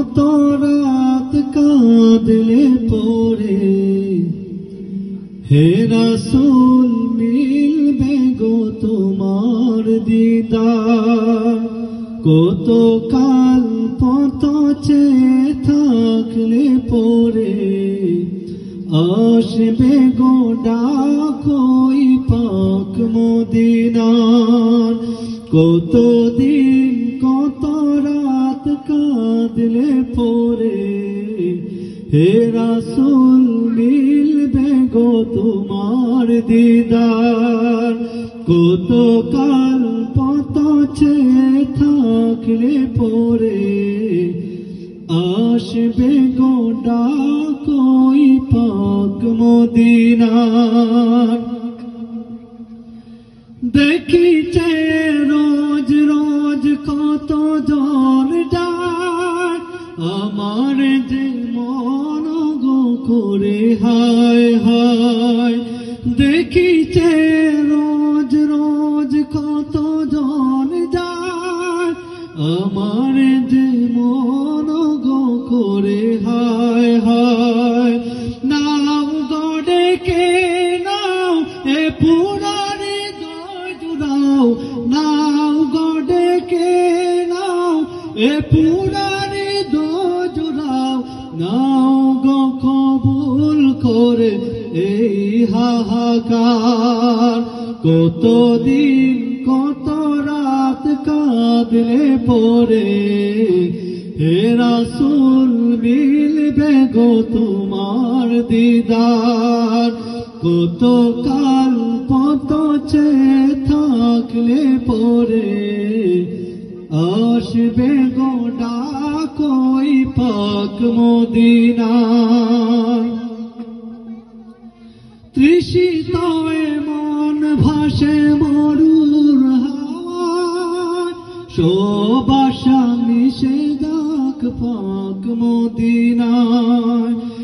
কত রাত কাঁদলে পরে, হে রাসূল মিলবে গো তোমার দিদার। কত কাল পথ চেয়ে থাকলে পরে, আসবে গো ডাক ওই পাক মদিনার। কতদিন কত রাত কাঁদলে পরে, হে রাসূল মিলবে গো তোমার দিদার। কত কাল পথ চেয়ে থাকলে পরে, আসবে গো ডাক ওই পাক মদিনার। দেখিছে রোজ রোজ কত জন যায়, আমার যে মন গো করে হায় হায়। দেখিছে রোজ রোজ কত জন যায়, আমার যে মন গো করে হায় হায়। নাও গো ডেকে নাও এ পুরারি দয় জুড়াও, নাও গো ডেকে নাও এ পুরারি দয় জুড়াও। নাও গো কবুল করে এই হাহাকার। কতদিন কত রাত কাঁদলে পরে, হে রাসূল মিলবে গো তোমার দিদার। কত কাল পথ চেয়ে থাকলে পরে, আসবে গো ডাক ওই পাক মদিনার। তৃষিত মন ভাসে মরুর হাওয়ায়, সব আশা মিশে যাক পাক মদিনার।